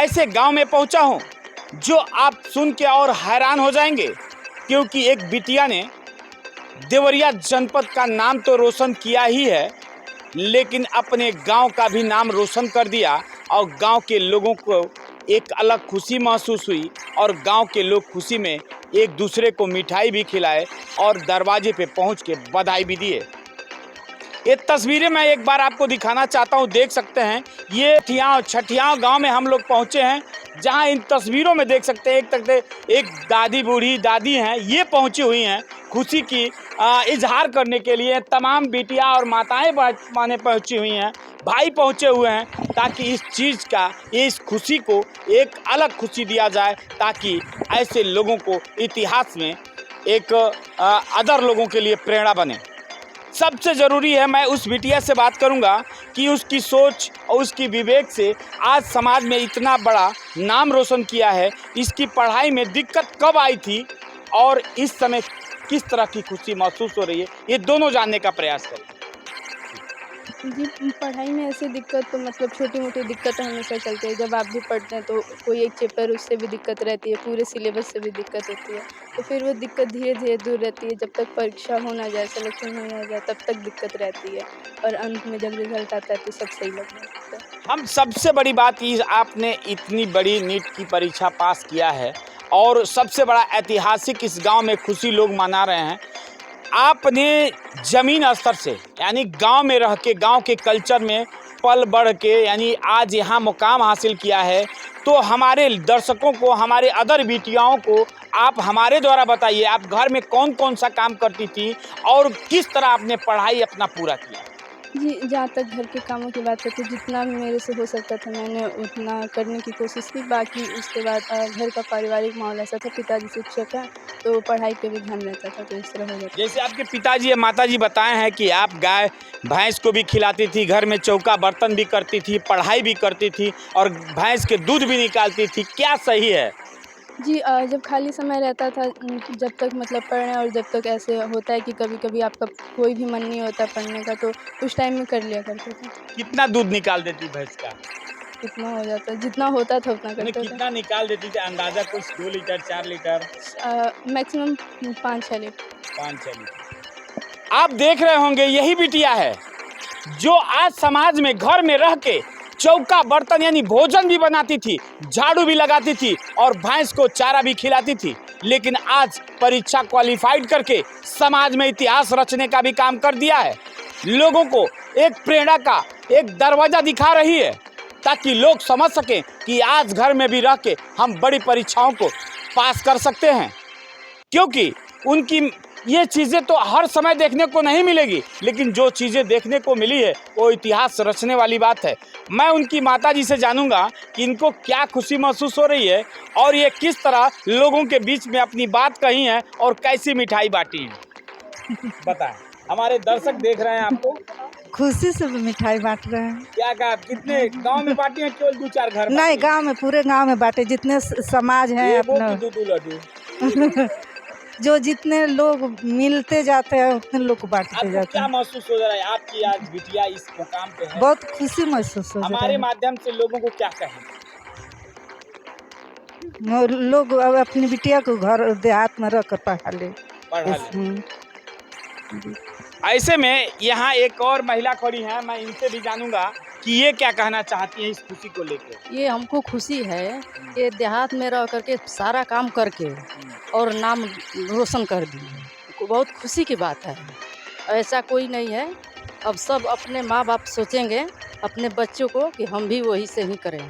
ऐसे गांव में पहुंचा हूं जो आप सुन के और हैरान हो जाएंगे, क्योंकि एक बिटिया ने देवरिया जनपद का नाम तो रोशन किया ही है, लेकिन अपने गांव का भी नाम रोशन कर दिया और गांव के लोगों को एक अलग खुशी महसूस हुई और गांव के लोग खुशी में एक दूसरे को मिठाई भी खिलाए और दरवाजे पे पहुंच के बधाई भी दिए। ये तस्वीरें मैं एक बार आपको दिखाना चाहता हूं, देख सकते हैं। ये छठियाँ गांव में हम लोग पहुंचे हैं, जहां इन तस्वीरों में देख सकते हैं एक दादी, बूढ़ी दादी हैं, ये पहुंची हुई हैं खुशी की इजहार करने के लिए। तमाम बेटियां और माताएं माने पहुंची हुई हैं, भाई पहुंचे हुए हैं, ताकि इस चीज़ का, इस खुशी को एक अलग खुशी दिया जाए, ताकि ऐसे लोगों को इतिहास में एक अदर लोगों के लिए प्रेरणा बने। सबसे ज़रूरी है, मैं उस बिटिया से बात करूंगा कि उसकी सोच और उसकी विवेक से आज समाज में इतना बड़ा नाम रोशन किया है। इसकी पढ़ाई में दिक्कत कब आई थी और इस समय किस तरह की खुशी महसूस हो रही है, ये दोनों जानने का प्रयास करें। जी, पढ़ाई में ऐसी दिक्कत तो मतलब छोटी मोटी दिक्कत हमेशा चलती है। जब आप भी पढ़ते हैं तो कोई एक चैप्टर उससे भी दिक्कत रहती है, पूरे सिलेबस से भी दिक्कत होती है, तो फिर वो दिक्कत धीरे धीरे दूर रहती है। जब तक परीक्षा हो ना जाए, सिलेक्शन हो ना जाए, तब तक दिक्कत रहती है और अंत में जब रिजल्ट आता है तो सब सही लगता है। हम सबसे बड़ी बात ये, आपने इतनी बड़ी नीट की परीक्षा पास किया है और सबसे बड़ा ऐतिहासिक इस गांव में खुशी लोग मना रहे हैं। आपने ज़मीन स्तर से, यानी गांव में रह के, गांव के कल्चर में पल बढ़ के, यानी आज यहाँ मुकाम हासिल किया है। तो हमारे दर्शकों को, हमारे अदर बेटियों को आप हमारे द्वारा बताइए, आप घर में कौन कौन सा काम करती थी और किस तरह आपने पढ़ाई अपना पूरा किया? जी, जहाँ तक घर के कामों की बात है तो जितना भी मेरे से हो सकता था मैंने उतना करने की कोशिश की। बाकी उसके बाद घर का पारिवारिक माहौल ऐसा था, पिताजी शिक्षक हैं तो पढ़ाई पे भी ध्यान रहता था, तो इस तरह हो जाता। जैसे आपके पिताजी या माताजी बताए हैं कि आप गाय भैंस को भी खिलाती थी, घर में चौका बर्तन भी करती थी, पढ़ाई भी करती थी और भैंस के दूध भी निकालती थी, क्या सही है? जी, जब खाली समय रहता था, जब तक मतलब पढ़ने, और जब तक ऐसे होता है कि कभी-कभी आपका कोई भी मन नहीं होता पढ़ने का, तो उस टाइम में कर लिया करते थे। कितना दूध निकाल देती भैंस का? इतना हो जाता, जितना होता था उतना यानी करते थे। कितना निकाल देती थी अंदाजा, कुछ 2 litre 4 litre? Maximum 5-6 litre. 5-6 litre. आप देख रहे होंगे, यही बिटिया है जो आज समाज में घर में रह के चौका बर्तन यानी भोजन भी बनाती थी, झाड़ू भी लगाती थी और भैंस को चारा भी खिलाती थी, लेकिन आज परीक्षा क्वालिफाइड करके समाज में इतिहास रचने का भी काम कर दिया है। लोगों को एक प्रेरणा का एक दरवाजा दिखा रही है, ताकि लोग समझ सकें कि आज घर में भी रह के हम बड़ी परीक्षाओं को पास कर सकते हैं। क्योंकि उनकी ये चीज़ें तो हर समय देखने को नहीं मिलेगी, लेकिन जो चीज़ें देखने को मिली है वो इतिहास रचने वाली बात है। मैं उनकी माताजी से जानूंगा कि इनको क्या खुशी महसूस हो रही है और ये किस तरह लोगों के बीच में अपनी बात कही है और कैसी मिठाई बांटी है। बताएं, हमारे दर्शक देख रहे हैं आपको। खुशी से मिठाई बांट रहे हैं। क्या कहा, कितने गांव में बांटी हैं? केवल 2-4 घर? नहीं, गांव में, पूरे गांव में बांटे, जितने समाज हैं अपना। 2 लड्डू जो जितने लोग मिलते जाते हैं उतने लोग को बांटते आपको जाते क्या हैं। महसूस हो रहा है? आपकी आज बिटिया इस मुकाम पे है, बहुत खुशी महसूस हो रहा हमारे है। माध्यम से लोगों को क्या कहें? लोग अब अपनी बिटिया को घर देहात में रख कर पढ़ा ले। ऐसे में यहाँ एक और महिला खड़ी हैं, मैं इनसे भी जानूंगा कि ये क्या कहना चाहती हैं इस खुशी को लेकर। ये हमको खुशी है, ये देहात में रह करके सारा काम करके और नाम रोशन कर दी, बहुत खुशी की बात है। ऐसा कोई नहीं है, अब सब अपने माँ बाप सोचेंगे अपने बच्चों को कि हम भी वही से ही करें।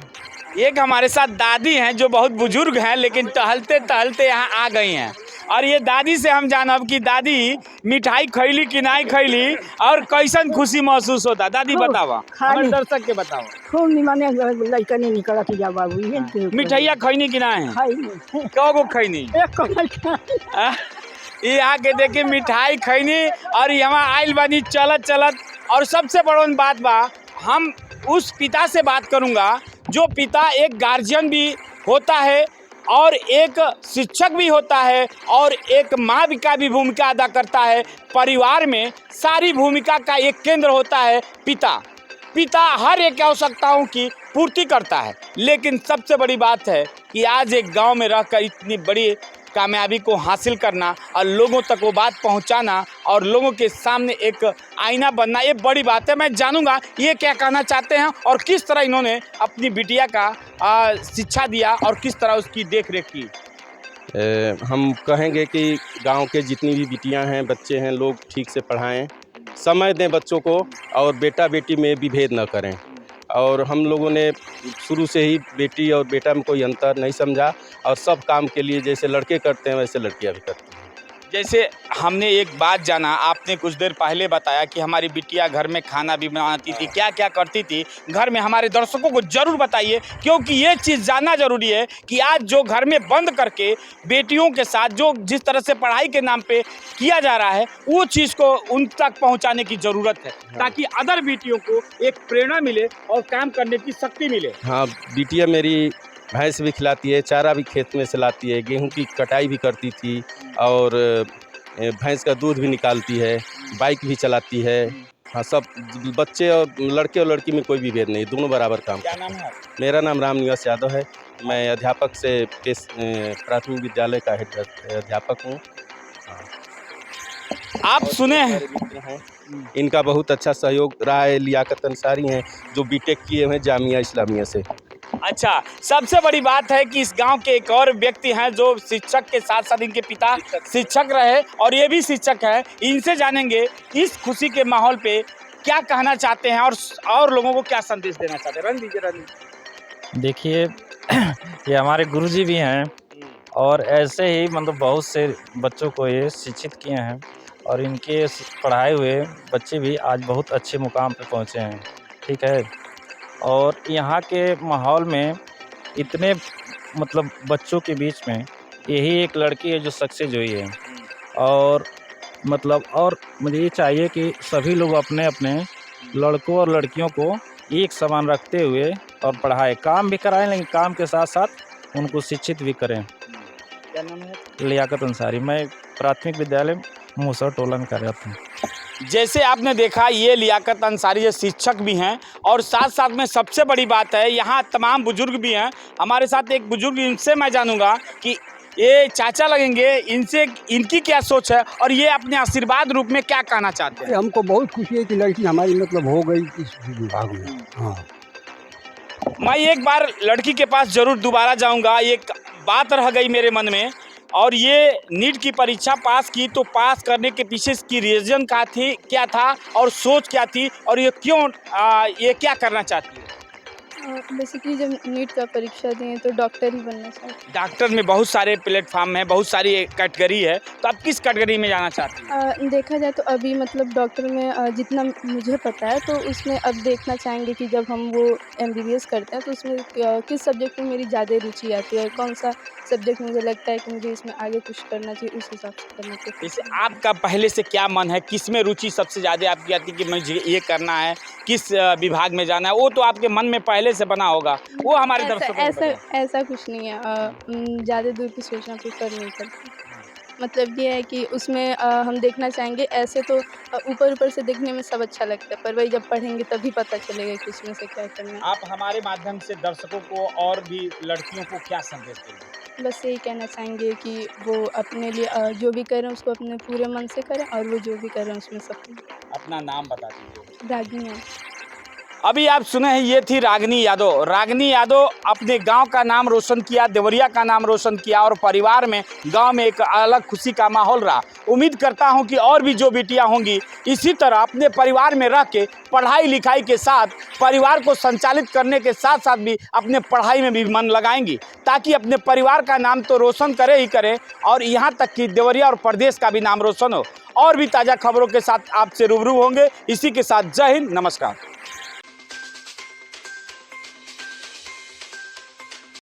एक हमारे साथ दादी हैं जो बहुत बुजुर्ग हैं, लेकिन टहलते टहलते यहाँ आ गई हैं और ये दादी से हम जानब कि दादी मिठाई खैली कि नहीं खैली और कैसन खुशी महसूस होता। दादी बतावा, हमारे दर्शक के बताओ। खूब निमने लड़का नहीं निकला कि जा बाबू मिठाइया खैनी कि नहीं? कौ खैनी? ये आके देखिए मिठाई खैनी और यहाँ आइल बानी चलत चलत। और सबसे बड़ा बात बा, हम उस पिता से बात करूँगा जो पिता एक गार्जियन भी होता है और एक शिक्षक भी होता है और एक माँ का भी भूमिका अदा करता है। परिवार में सारी भूमिका का एक केंद्र होता है पिता। पिता हर एक आवश्यकताओं की पूर्ति करता है, लेकिन सबसे बड़ी बात है कि आज एक गांव में रहकर इतनी बड़ी कामयाबी को हासिल करना और लोगों तक वो बात पहुंचाना और लोगों के सामने एक आईना बनना, ये बड़ी बात है। मैं जानूंगा ये क्या कहना चाहते हैं और किस तरह इन्होंने अपनी बिटिया का शिक्षा दिया और किस तरह उसकी देख रेख की। हम कहेंगे कि गांव के जितनी भी बिटियां हैं, बच्चे हैं, लोग ठीक से पढ़ाएं, समय दें बच्चों को और बेटा बेटी में भी भेद न करें। और हम लोगों ने शुरू से ही बेटी और बेटा में कोई अंतर नहीं समझा और सब काम के लिए जैसे लड़के करते हैं वैसे लड़कियां भी करती हैं। जैसे हमने एक बात जाना, आपने कुछ देर पहले बताया कि हमारी बिटिया घर में खाना भी बनाती थी, क्या क्या करती थी घर में, हमारे दर्शकों को ज़रूर बताइए, क्योंकि ये चीज़ जानना ज़रूरी है कि आज जो घर में बंद करके बेटियों के साथ जो जिस तरह से पढ़ाई के नाम पे किया जा रहा है, वो चीज़ को उन तक पहुँचाने की ज़रूरत है ताकि अदर बेटियों को एक प्रेरणा मिले और काम करने की शक्ति मिले। हाँ, बिटिया मेरी भैंस भी खिलाती है, चारा भी खेत में से लाती है, गेहूं की कटाई भी करती थी और भैंस का दूध भी निकालती है, बाइक भी चलाती है। हाँ, सब बच्चे और लड़की में कोई भी भेद नहीं, दोनों बराबर काम। क्या नाम है? मेरा नाम राम निवास यादव है। मैं अध्यापक से प्राथमिक विद्यालय का हेड अध्यापक हूँ। आप सुने हैं, इनका बहुत अच्छा सहयोग रहा है। लियाकत अंसारी हैं जो बीटेक किए हैं जामिया इस्लामिया से। अच्छा, सबसे बड़ी बात है कि इस गांव के एक और व्यक्ति हैं जो शिक्षक के साथ साथ इनके पिता शिक्षक रहे और ये भी शिक्षक हैं। इनसे जानेंगे इस खुशी के माहौल पे क्या कहना चाहते हैं और लोगों को क्या संदेश देना चाहते हैं। रणदीप देखिए, ये हमारे गुरुजी भी हैं और ऐसे ही मतलब बहुत से बच्चों को ये शिक्षित किए हैं और इनके पढ़ाए हुए बच्चे भी आज बहुत अच्छे मुकाम पे पहुँचे हैं। ठीक है, और यहाँ के माहौल में इतने मतलब बच्चों के बीच में यही एक लड़की है जो सक्सेस हुई है। और मतलब और मुझे ये चाहिए कि सभी लोग अपने अपने लड़कों और लड़कियों को एक समान रखते हुए और पढ़ाएं, काम भी कराएं, लेकिन काम के साथ साथ उनको शिक्षित भी करें। क्या नाम है? लियाकत अंसारी। मैं प्राथमिक विद्यालय मूसा टोला में कार्यरत हूँ। जैसे आपने देखा, ये लियाकत अंसारी ये शिक्षक भी हैं और साथ साथ में सबसे बड़ी बात है यहाँ तमाम बुजुर्ग भी हैं। हमारे साथ एक बुजुर्ग, इनसे मैं जानूंगा कि ये चाचा लगेंगे, इनसे इनकी क्या सोच है और ये अपने आशीर्वाद रूप में क्या कहना चाहते हैं। हमको बहुत खुशी है कि लड़की हमारी मतलब हो गई इस विभाग में। हाँ, मैं एक बार लड़की के पास जरूर दोबारा जाऊंगा। एक बात रह गई मेरे मन में, और ये नीट की परीक्षा पास की तो पास करने के पीछे इसकी रीज़न क्या था और सोच क्या थी और ये क्यों ये क्या करना चाहती है। बेसिकली जब नीट का परीक्षा दिए तो डॉक्टर ही बनना चाहती डॉक्टर में बहुत सारे प्लेटफॉर्म हैं, बहुत सारी कैटेगरी है, तो आप किस कैटेगरी में जाना चाहती हैं? देखा जाए तो अभी मतलब डॉक्टर में जितना मुझे पता है तो उसमें अब देखना चाहेंगे कि जब हम वो MBBS करते हैं तो उसमें किस सब्जेक्ट में मेरी ज़्यादा रुचि आती है, कौन सा सब्जेक्ट मुझे लगता है कि मुझे इसमें आगे कुछ करना चाहिए, उस हिसाब से करना चाहिए। इस आपका पहले से क्या मन है, किस में रुचि सबसे ज़्यादा आपकी आती है कि मुझे ये करना है, किस विभाग में जाना है, वो तो आपके मन में पहले से बना होगा, वो हमारे दर्शकों ऐसा कुछ नहीं है। ज़्यादा दूर की सोचना प्रेफर नहीं करती। मतलब ये है कि उसमें हम देखना चाहेंगे, ऐसे तो ऊपर से देखने में सब अच्छा लगता है, पर वही जब पढ़ेंगे तभी पता चलेगा कि उसमें से क्या करना है। आप हमारे माध्यम से दर्शकों को और भी लड़कियों को क्या संदेश देंगे? बस यही कहना चाहेंगे कि वो अपने लिए जो भी करें उसको अपने पूरे मन से करें और वो जो भी करें उसमें सफल। अपना नाम बता दीजिए। रागिनी है। अभी आप सुने हैं, ये थी रागिनी यादव। रागिनी यादव अपने गांव का नाम रोशन किया, देवरिया का नाम रोशन किया और परिवार में गांव में एक अलग खुशी का माहौल रहा। उम्मीद करता हूं कि और भी जो बेटियां होंगी इसी तरह अपने परिवार में रह के पढ़ाई लिखाई के साथ परिवार को संचालित करने के साथ साथ भी अपने पढ़ाई में भी मन लगाएंगी, ताकि अपने परिवार का नाम तो रोशन करे ही करे और यहाँ तक कि देवरिया और प्रदेश का भी नाम रोशन हो। और भी ताज़ा खबरों के साथ आपसे रूबरू होंगे। इसी के साथ जय हिंद, नमस्कार।